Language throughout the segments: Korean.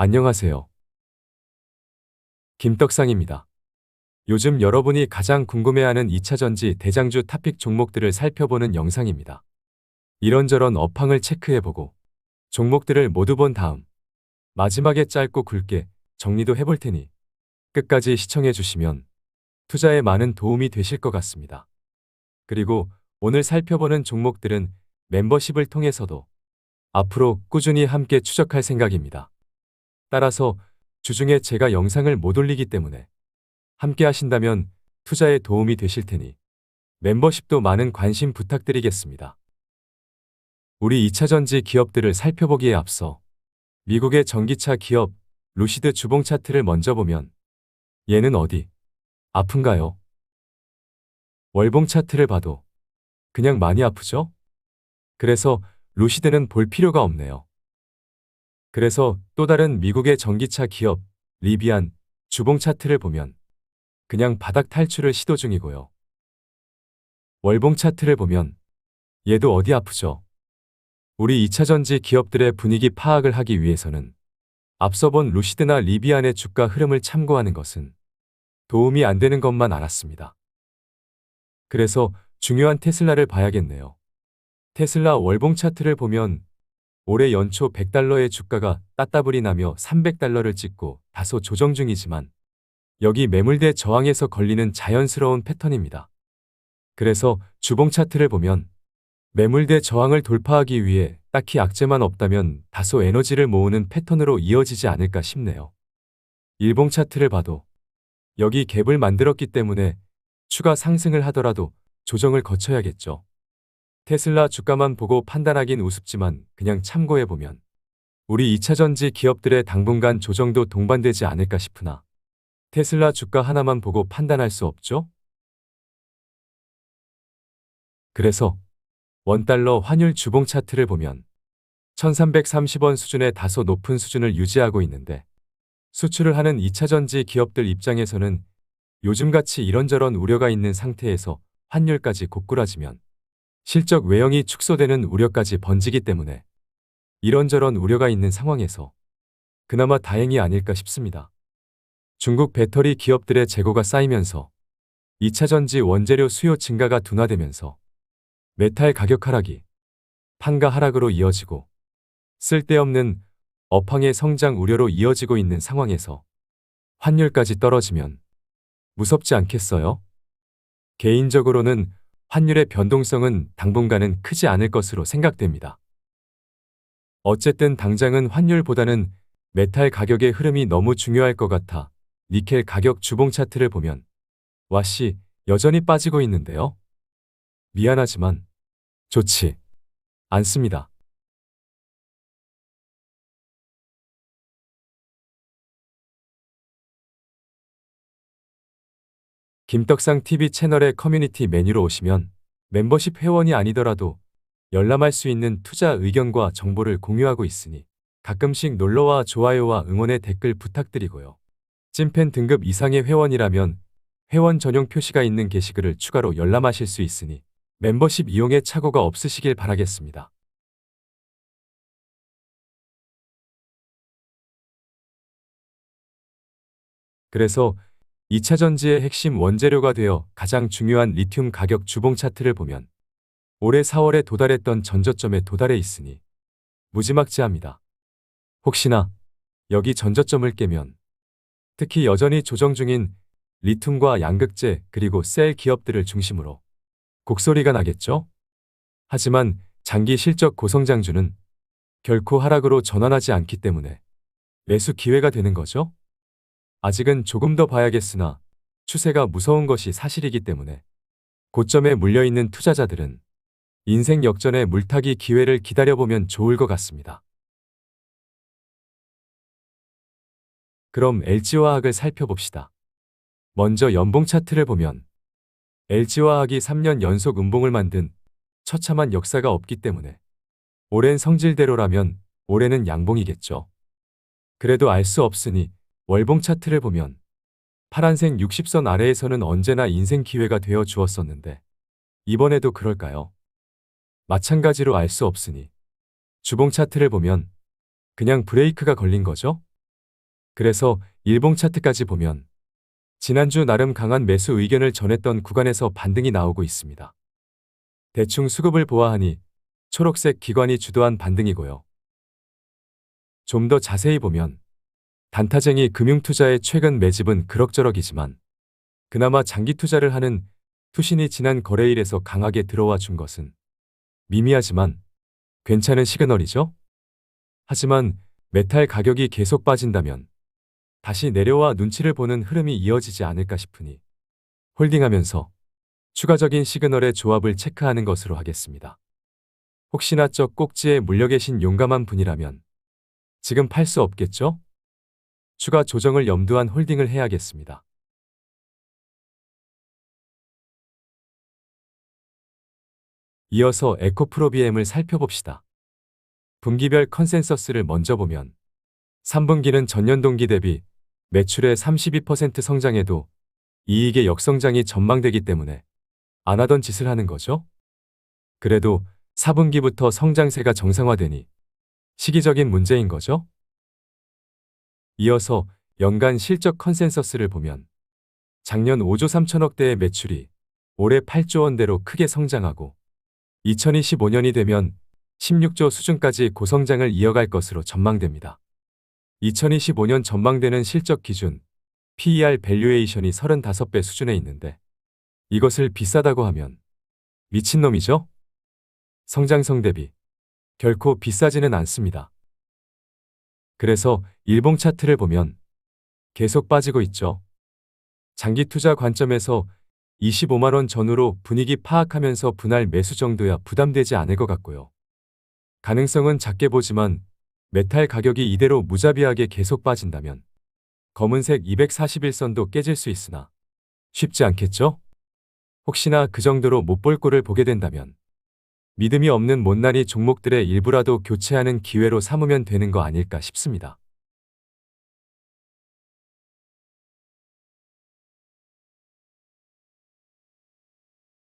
안녕하세요. 김떡상입니다. 요즘 여러분이 가장 궁금해하는 2차전지 대장주 탑픽 종목들을 살펴보는 영상입니다. 이런저런 업황을 체크해보고 종목들을 모두 본 다음 마지막에 짧고 굵게 정리도 해볼 테니 끝까지 시청해주시면 투자에 많은 도움이 되실 것 같습니다. 그리고 오늘 살펴보는 종목들은 멤버십을 통해서도 앞으로 꾸준히 함께 추적할 생각입니다. 따라서 주중에 제가 영상을 못 올리기 때문에 함께 하신다면 투자에 도움이 되실 테니 멤버십도 많은 관심 부탁드리겠습니다. 우리 2차전지 기업들을 살펴보기에 앞서 미국의 전기차 기업 루시드 주봉 차트를 먼저 보면 얘는 어디 아픈가요? 월봉 차트를 봐도 그냥 많이 아프죠? 그래서 루시드는 볼 필요가 없네요. 그래서 또 다른 미국의 전기차 기업 리비안 주봉 차트를 보면 그냥 바닥 탈출을 시도 중이고요. 월봉 차트를 보면 얘도 어디 아프죠? 우리 2차전지 기업들의 분위기 파악을 하기 위해서는 앞서 본 루시드나 리비안의 주가 흐름을 참고하는 것은 도움이 안 되는 것만 알았습니다. 그래서 중요한 테슬라를 봐야겠네요. 테슬라 월봉 차트를 보면 올해 연초 100달러의 주가가 따따블이 나며 300달러를 찍고 다소 조정 중이지만 여기 매물대 저항에서 걸리는 자연스러운 패턴입니다. 그래서 주봉 차트를 보면 매물대 저항을 돌파하기 위해 딱히 악재만 없다면 다소 에너지를 모으는 패턴으로 이어지지 않을까 싶네요. 일봉 차트를 봐도 여기 갭을 만들었기 때문에 추가 상승을 하더라도 조정을 거쳐야겠죠. 테슬라 주가만 보고 판단하긴 우습지만 그냥 참고해보면 우리 2차전지 기업들의 당분간 조정도 동반되지 않을까 싶으나 테슬라 주가 하나만 보고 판단할 수 없죠? 그래서 원달러 환율 주봉 차트를 보면 1330원 수준의 다소 높은 수준을 유지하고 있는데 수출을 하는 2차전지 기업들 입장에서는 요즘같이 이런저런 우려가 있는 상태에서 환율까지 고꾸라지면 실적 외형이 축소되는 우려까지 번지기 때문에 이런저런 우려가 있는 상황에서 그나마 다행이 아닐까 싶습니다. 중국 배터리 기업들의 재고가 쌓이면서 2차전지 원재료 수요 증가가 둔화되면서 메탈 가격 하락이 판가 하락으로 이어지고 쓸데없는 업황의 성장 우려로 이어지고 있는 상황에서 환율까지 떨어지면 무섭지 않겠어요? 개인적으로는 환율의 변동성은 당분간은 크지 않을 것으로 생각됩니다. 어쨌든 당장은 환율보다는 메탈 가격의 흐름이 너무 중요할 것 같아 니켈 가격 주봉 차트를 보면 와씨 여전히 빠지고 있는데요. 미안하지만 좋지 않습니다. 김떡상 TV 채널의 커뮤니티 메뉴로 오시면 멤버십 회원이 아니더라도 열람할 수 있는 투자 의견과 정보를 공유하고 있으니 가끔씩 놀러와 좋아요와 응원의 댓글 부탁드리고요. 찐팬 등급 이상의 회원이라면 회원 전용 표시가 있는 게시글을 추가로 열람하실 수 있으니 멤버십 이용에 착오가 없으시길 바라겠습니다. 그래서 2차전지의 핵심 원재료가 되어 가장 중요한 리튬 가격 주봉 차트를 보면 올해 4월에 도달했던 전저점에 도달해 있으니 무지막지합니다. 혹시나 여기 전저점을 깨면 특히 여전히 조정 중인 리튬과 양극재 그리고 셀 기업들을 중심으로 곡소리가 나겠죠? 하지만 장기 실적 고성장주는 결코 하락으로 전환하지 않기 때문에 매수 기회가 되는 거죠? 아직은 조금 더 봐야겠으나 추세가 무서운 것이 사실이기 때문에 고점에 물려있는 투자자들은 인생 역전의 물타기 기회를 기다려보면 좋을 것 같습니다. 그럼 LG화학을 살펴봅시다. 먼저 연봉 차트를 보면 LG화학이 3년 연속 음봉을 만든 처참한 역사가 없기 때문에 오랜 성질대로라면 올해는 양봉이겠죠. 그래도 알 수 없으니 월봉 차트를 보면 파란색 60선 아래에서는 언제나 인생 기회가 되어 주었었는데 이번에도 그럴까요? 마찬가지로 알 수 없으니 주봉 차트를 보면 그냥 브레이크가 걸린 거죠? 그래서 일봉 차트까지 보면 지난주 나름 강한 매수 의견을 전했던 구간에서 반등이 나오고 있습니다. 대충 수급을 보아하니 초록색 기관이 주도한 반등이고요. 좀 더 자세히 보면 단타쟁이 금융투자의 최근 매집은 그럭저럭이지만 그나마 장기 투자를 하는 투신이 지난 거래일에서 강하게 들어와 준 것은 미미하지만 괜찮은 시그널이죠? 하지만 메탈 가격이 계속 빠진다면 다시 내려와 눈치를 보는 흐름이 이어지지 않을까 싶으니 홀딩하면서 추가적인 시그널의 조합을 체크하는 것으로 하겠습니다. 혹시나 저 꼭지에 물려 계신 용감한 분이라면 지금 팔 수 없겠죠? 추가 조정을 염두한 홀딩을 해야겠습니다. 이어서 에코프로비엠을 살펴봅시다. 분기별 컨센서스를 먼저 보면 3분기는 전년 동기 대비 매출의 32% 성장에도 이익의 역성장이 전망되기 때문에 안 하던 짓을 하는 거죠. 그래도 4분기부터 성장세가 정상화되니 시기적인 문제인 거죠. 이어서 연간 실적 컨센서스를 보면 작년 5조 3천억대의 매출이 올해 8조 원대로 크게 성장하고 2025년이 되면 16조 수준까지 고성장을 이어갈 것으로 전망됩니다. 2025년 전망되는 실적 기준 PER 밸류에이션이 35배 수준에 있는데 이것을 비싸다고 하면 미친놈이죠? 성장성 대비 결코 비싸지는 않습니다. 그래서 일봉 차트를 보면 계속 빠지고 있죠. 장기 투자 관점에서 25만 원 전후로 분위기 파악하면서 분할 매수 정도야 부담되지 않을 것 같고요. 가능성은 작게 보지만 메탈 가격이 이대로 무자비하게 계속 빠진다면 검은색 241선도 깨질 수 있으나 쉽지 않겠죠? 혹시나 그 정도로 못 볼 꼴을 보게 된다면 믿음이 없는 못난이 종목들의 일부라도 교체하는 기회로 삼으면 되는 거 아닐까 싶습니다.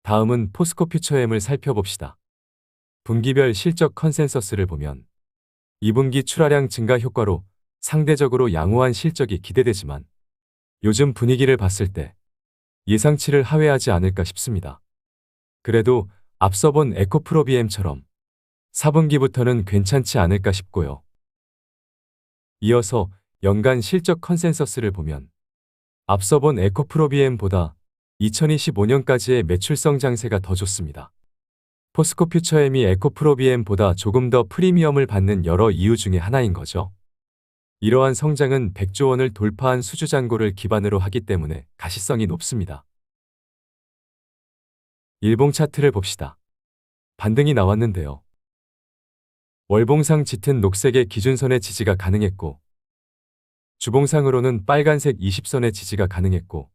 다음은 포스코 퓨처엠을 살펴봅시다. 분기별 실적 컨센서스를 보면 2분기 출하량 증가 효과로 상대적으로 양호한 실적이 기대되지만 요즘 분위기를 봤을 때 예상치를 하회하지 않을까 싶습니다. 그래도 앞서 본 에코프로비엠처럼 4분기부터는 괜찮지 않을까 싶고요. 이어서 연간 실적 컨센서스를 보면 앞서 본 에코프로비엠보다 2025년까지의 매출성 장세가 더 좋습니다. 포스코 퓨처엠이 에코프로비엠보다 조금 더 프리미엄을 받는 여러 이유 중에 하나인 거죠. 이러한 성장은 100조 원을 돌파한 수주잔고를 기반으로 하기 때문에 가시성이 높습니다. 일봉 차트를 봅시다. 반등이 나왔는데요. 월봉상 짙은 녹색의 기준선의 지지가 가능했고 주봉상으로는 빨간색 20선의 지지가 가능했고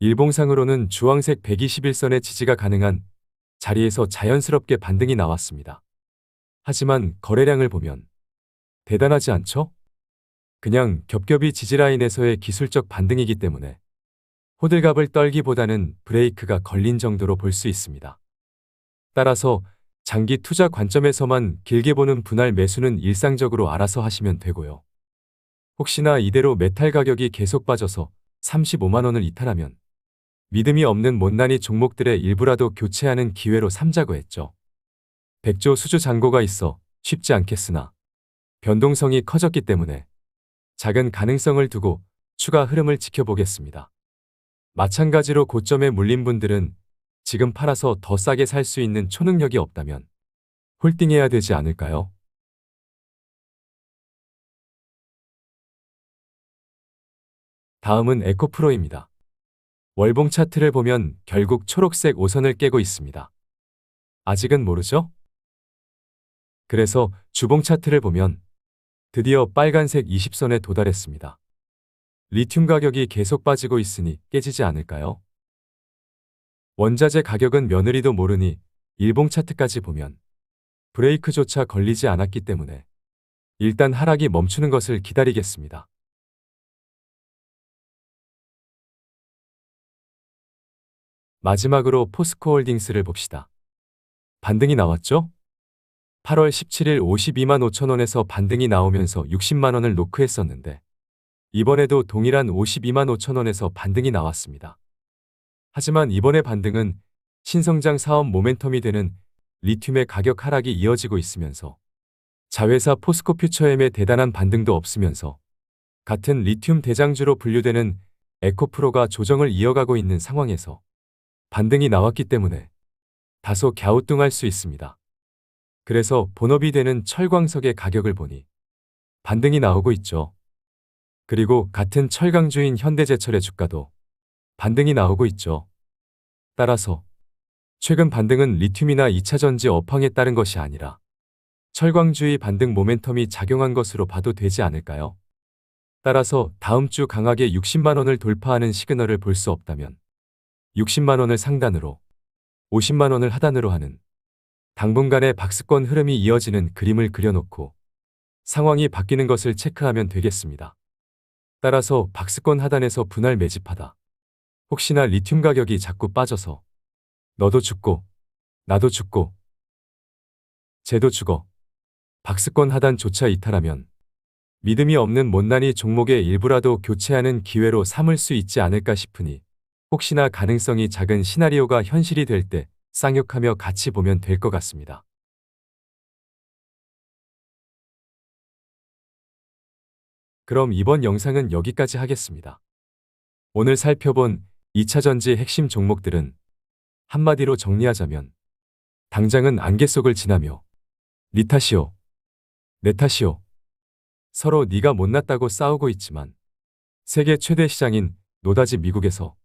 일봉상으로는 주황색 121선의 지지가 가능한 자리에서 자연스럽게 반등이 나왔습니다. 하지만 거래량을 보면 대단하지 않죠? 그냥 겹겹이 지지라인에서의 기술적 반등이기 때문에 호들갑을 떨기보다는 브레이크가 걸린 정도로 볼 수 있습니다. 따라서 장기 투자 관점에서만 길게 보는 분할 매수는 일상적으로 알아서 하시면 되고요. 혹시나 이대로 메탈 가격이 계속 빠져서 35만 원을 이탈하면 믿음이 없는 못난이 종목들의 일부라도 교체하는 기회로 삼자고 했죠. 100조 수주 잔고가 있어 쉽지 않겠으나 변동성이 커졌기 때문에 작은 가능성을 두고 추가 흐름을 지켜보겠습니다. 마찬가지로 고점에 물린 분들은 지금 팔아서 더 싸게 살 수 있는 초능력이 없다면 홀딩해야 되지 않을까요? 다음은 에코프로입니다. 월봉 차트를 보면 결국 초록색 5선을 깨고 있습니다. 아직은 모르죠? 그래서 주봉 차트를 보면 드디어 빨간색 20선에 도달했습니다. 리튬 가격이 계속 빠지고 있으니 깨지지 않을까요? 원자재 가격은 며느리도 모르니 일봉 차트까지 보면 브레이크조차 걸리지 않았기 때문에 일단 하락이 멈추는 것을 기다리겠습니다. 마지막으로 포스코홀딩스를 봅시다. 반등이 나왔죠? 8월 17일 52만 5천 원에서 반등이 나오면서 60만 원을 노크했었는데 이번에도 동일한 52만 5천 원에서 반등이 나왔습니다. 하지만 이번의 반등은 신성장 사업 모멘텀이 되는 리튬의 가격 하락이 이어지고 있으면서 자회사 포스코 퓨처엠의 대단한 반등도 없으면서 같은 리튬 대장주로 분류되는 에코프로가 조정을 이어가고 있는 상황에서 반등이 나왔기 때문에 다소 갸우뚱할 수 있습니다. 그래서 본업이 되는 철광석의 가격을 보니 반등이 나오고 있죠. 그리고 같은 철강주인 현대제철의 주가도 반등이 나오고 있죠. 따라서 최근 반등은 리튬이나 2차전지 업황에 따른 것이 아니라 철광주의 반등 모멘텀이 작용한 것으로 봐도 되지 않을까요? 따라서 다음 주 강하게 60만 원을 돌파하는 시그널을 볼 수 없다면 60만 원을 상단으로 50만 원을 하단으로 하는 당분간의 박스권 흐름이 이어지는 그림을 그려놓고 상황이 바뀌는 것을 체크하면 되겠습니다. 따라서 박스권 하단에서 분할 매집하다. 혹시나 리튬 가격이 자꾸 빠져서 너도 죽고 나도 죽고 쟤도 죽어. 박스권 하단조차 이탈하면 믿음이 없는 못난이 종목의 일부라도 교체하는 기회로 삼을 수 있지 않을까 싶으니 혹시나 가능성이 작은 시나리오가 현실이 될 때 쌍욕하며 같이 보면 될 것 같습니다. 그럼 이번 영상은 여기까지 하겠습니다. 오늘 살펴본 2차전지 핵심 종목들은 한마디로 정리하자면 당장은 안개 속을 지나며 니 탓이오, 내 탓이오. 서로 네가 못났다고 싸우고 있지만 세계 최대 시장인 노다지 미국에서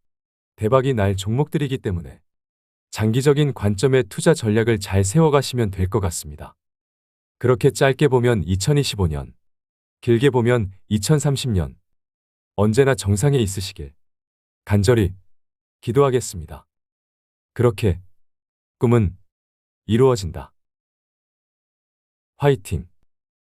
대박이 날 종목들이기 때문에 장기적인 관점의 투자 전략을 잘 세워가시면 될 것 같습니다. 그렇게 짧게 보면 2025년, 길게 보면 2030년 언제나 정상에 있으시길 간절히 기도하겠습니다. 그렇게 꿈은 이루어진다. 화이팅!